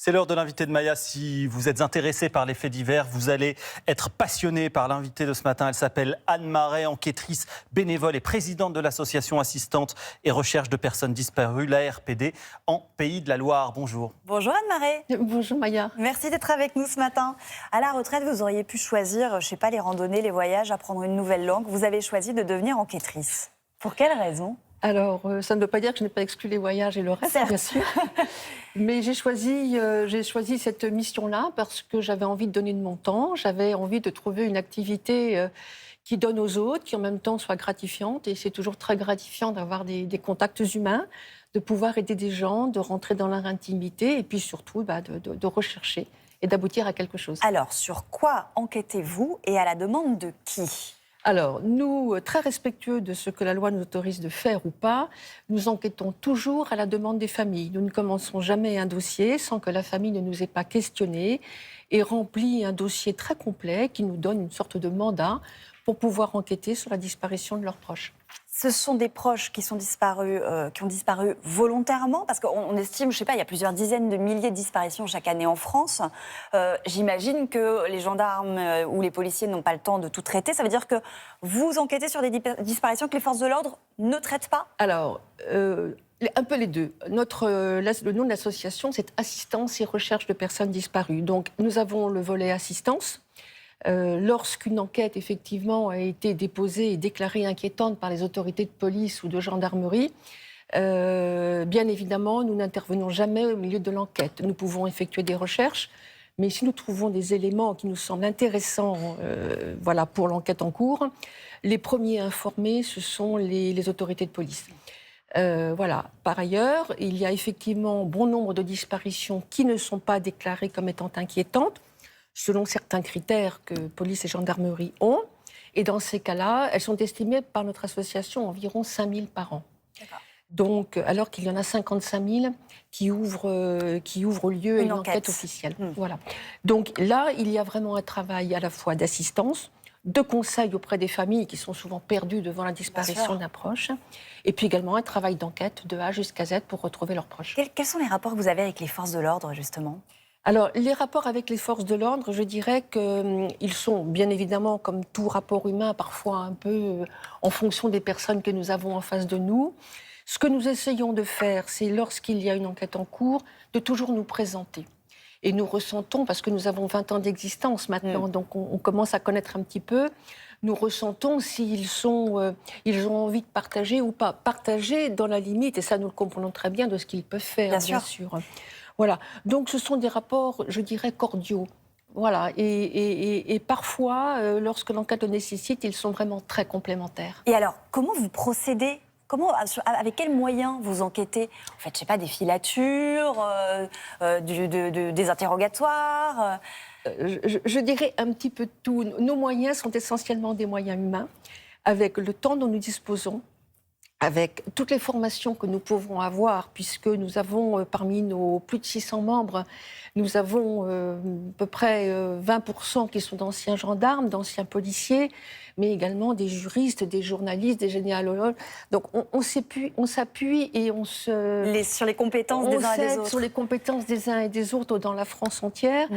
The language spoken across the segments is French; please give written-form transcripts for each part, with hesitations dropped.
C'est l'heure de l'invité de Maya. Si vous êtes intéressé par les faits divers, vous allez être passionné par l'invité de ce matin. Elle s'appelle Anne Marais, enquêtrice bénévole et présidente de l'association assistante et recherche de personnes disparues, l'ARPD, en Pays de la Loire. Bonjour. Bonjour Anne Marais. Bonjour Maya. Merci d'être avec nous ce matin. À la retraite, vous auriez pu choisir, je sais pas, les randonnées, les voyages, apprendre une nouvelle langue. Vous avez choisi de devenir enquêtrice. Pour quelle raison ? Alors, ça ne veut pas dire que je n'ai pas exclu les voyages et le reste, Certes. bien sûr. Mais j'ai choisi cette mission-là parce que j'avais envie de donner de mon temps. J'avais envie de trouver une activité qui donne aux autres, qui en même temps soit gratifiante. Et c'est toujours très gratifiant d'avoir des contacts humains, de pouvoir aider des gens, de rentrer dans leur intimité et puis surtout de rechercher et d'aboutir à quelque chose. Alors, sur quoi enquêtez-vous et à la demande de qui ? Alors, nous, très respectueux de ce que la loi nous autorise de faire ou pas, nous enquêtons toujours à la demande des familles. Nous ne commençons jamais un dossier sans que la famille ne nous ait pas questionné et rempli un dossier très complet qui nous donne une sorte de mandat pour pouvoir enquêter sur la disparition de leurs proches. Ce sont des proches qui sont disparus, qui ont disparu volontairement, parce qu'on estime, je sais pas, il y a plusieurs dizaines de milliers de disparitions chaque année en France. J'imagine que les gendarmes ou les policiers n'ont pas le temps de tout traiter. Ça veut dire que vous enquêtez sur des disparitions que les forces de l'ordre ne traitent pas ? Alors, un peu les deux. Le nom de l'association, c'est Assistance et Recherche de personnes disparues. Donc, nous avons le volet assistance. Lorsqu'une enquête, effectivement, a été déposée et déclarée inquiétante par les autorités de police ou de gendarmerie, bien évidemment, nous n'intervenons jamais au milieu de l'enquête. Nous pouvons effectuer des recherches, mais si nous trouvons des éléments qui nous semblent intéressants pour l'enquête en cours, les premiers informés, ce sont les autorités de police. Par ailleurs, il y a effectivement bon nombre de disparitions qui ne sont pas déclarées comme étant inquiétantes, selon certains critères que police et gendarmerie ont. Et dans ces cas-là, elles sont estimées par notre association environ 5 000 par an. D'accord. Donc, alors qu'il y en a 55 000 qui ouvrent lieu à une enquête officielle. Voilà. Donc là, il y a vraiment un travail à la fois d'assistance, de conseil auprès des familles qui sont souvent perdues devant la disparition d'un proche, et puis également un travail d'enquête de A jusqu'à Z pour retrouver leurs proches. Quels sont les rapports que vous avez avec les forces de l'ordre, justement ? Alors, les rapports avec les forces de l'ordre, je dirais qu'ils sont, bien évidemment, comme tout rapport humain, parfois un peu en fonction des personnes que nous avons en face de nous. Ce que nous essayons de faire, c'est, lorsqu'il y a une enquête en cours, de toujours nous présenter. Et nous ressentons, parce que nous avons 20 ans d'existence maintenant, donc on commence à connaître un petit peu, nous ressentons s'ils ils ont envie de partager ou pas. Partager dans la limite, et ça nous le comprenons très bien, de ce qu'ils peuvent faire, bien sûr. Voilà. Donc ce sont des rapports, je dirais, cordiaux. Voilà. Et parfois, lorsque l'enquête le nécessite, ils sont vraiment très complémentaires. Et alors, comment vous procédez ? Avec quels moyens vous enquêtez ? En fait, je sais pas, des filatures, des interrogatoires je dirais un petit peu tout. Nos moyens sont essentiellement des moyens humains, avec le temps dont nous disposons, avec toutes les formations que nous pouvons avoir, puisque nous avons, parmi nos plus de 600 membres, nous avons à peu près 20% qui sont d'anciens gendarmes, d'anciens policiers, mais également des juristes, des journalistes, des généalogues. Donc on s'appuie et on se... sur les compétences des uns et des autres. Sur les compétences des uns et des autres dans la France entière.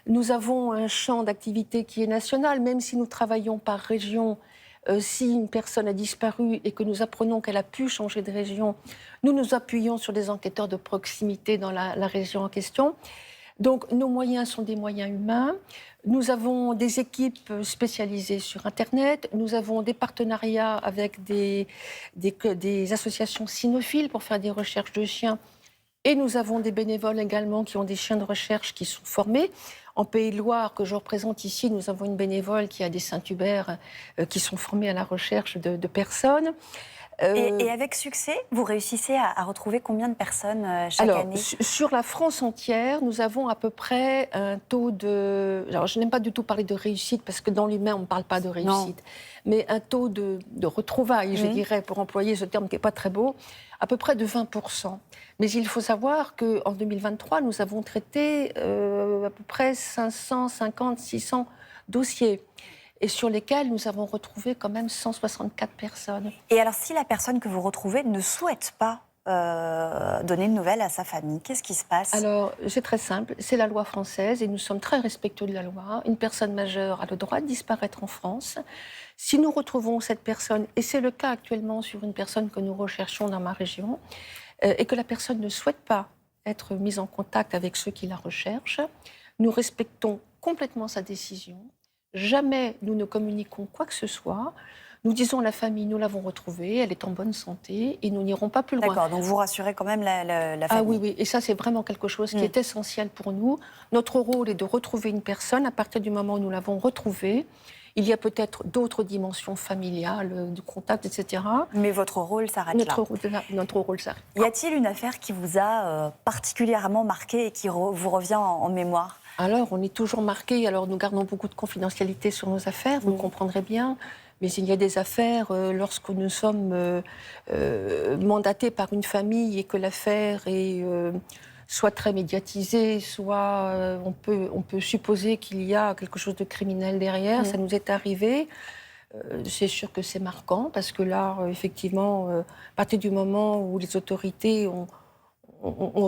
Nous avons un champ d'activité qui est national, même si nous travaillons par région. Si une personne a disparu et que nous apprenons qu'elle a pu changer de région, nous nous appuyons sur des enquêteurs de proximité dans la région en question. Donc nos moyens sont des moyens humains. Nous avons des équipes spécialisées sur Internet. Nous avons des partenariats avec des associations cynophiles pour faire des recherches de chiens. Et nous avons des bénévoles également qui ont des chiens de recherche qui sont formés. En Pays de Loire, que je représente ici, nous avons une bénévole qui a des Saint-Hubert qui sont formés à la recherche de personnes. Et avec succès, vous réussissez à retrouver combien de personnes chaque année ? Sur la France entière, nous avons à peu près un taux de... Alors, je n'aime pas du tout parler de réussite, parce que dans l'humain, on ne parle pas de réussite. Non. Mais un taux de retrouvailles, je dirais, pour employer ce terme qui n'est pas très beau, à peu près de 20%. Mais il faut savoir qu'en 2023, nous avons traité à peu près 550, 600 dossiers, et sur lesquels nous avons retrouvé quand même 164 personnes. Et alors, si la personne que vous retrouvez ne souhaite pas donner une nouvelle à sa famille? Qu'est-ce qui se passe? Alors, c'est très simple, c'est la loi française et nous sommes très respectueux de la loi. Une personne majeure a le droit de disparaître en France. Si nous retrouvons cette personne, et c'est le cas actuellement sur une personne que nous recherchons dans ma région, et que la personne ne souhaite pas être mise en contact avec ceux qui la recherchent, nous respectons complètement sa décision. Jamais nous ne communiquons quoi que ce soit. Nous disons à la famille, nous l'avons retrouvée, elle est en bonne santé et nous n'irons pas plus loin. D'accord, donc vous rassurez quand même la famille. Ah oui, oui, et ça c'est vraiment quelque chose qui est essentiel pour nous. Notre rôle est de retrouver une personne. À partir du moment où nous l'avons retrouvée, il y a peut-être d'autres dimensions familiales, de contact, etc. Mais votre rôle s'arrête là. Notre rôle s'arrête. Y a-t-il une affaire qui vous a particulièrement marqué et qui vous revient en mémoire? Alors, on est toujours marqué. Alors, nous gardons beaucoup de confidentialité sur nos affaires, vous comprendrez bien. Mais il y a des affaires, lorsque nous sommes mandatés par une famille et que l'affaire est soit très médiatisée, soit on peut supposer qu'il y a quelque chose de criminel derrière. Ça nous est arrivé. C'est sûr que c'est marquant, parce que là, effectivement, à partir du moment où les autorités ont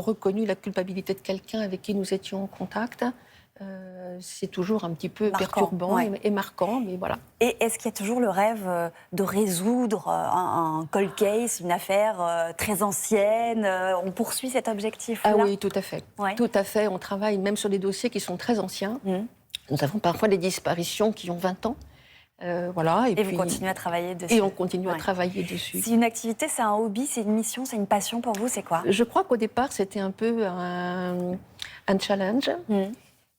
reconnu la culpabilité de quelqu'un avec qui nous étions en contact, c'est toujours un petit peu perturbant et marquant, mais voilà. Et est-ce qu'il y a toujours le rêve de résoudre un cold case, une affaire très ancienne? On poursuit cet objectif-là? Ah oui, tout à fait. Ouais. Tout à fait. On travaille même sur des dossiers qui sont très anciens. Nous avons parfois des disparitions qui ont 20 ans. Voilà, et puis, vous continuez à travailler dessus. Et on continue à travailler dessus. C'est une activité, c'est un hobby, c'est une mission, c'est une passion pour vous, c'est quoi? Je crois qu'au départ, c'était un peu un challenge.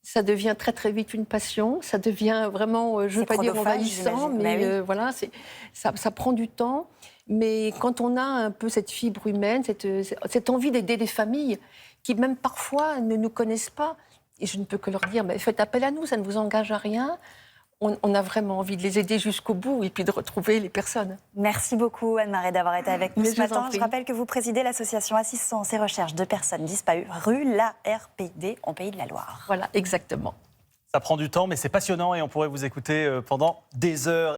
Ça devient très très vite une passion. Ça devient vraiment, je ne veux pas dire envahissant, mais voilà, ça prend du temps. Mais quand on a un peu cette fibre humaine, cette envie d'aider les familles qui même parfois ne nous connaissent pas, et je ne peux que leur dire, mais faites appel à nous, ça ne vous engage à rien. On a vraiment envie de les aider jusqu'au bout et puis de retrouver les personnes. Merci beaucoup Anne-Marie d'avoir été avec nous ce matin. Je rappelle que vous présidez l'association Assistance et Recherche de personnes disparues, rue La RPD, en Pays de la Loire. Voilà, exactement. Ça prend du temps, mais c'est passionnant et on pourrait vous écouter pendant des heures.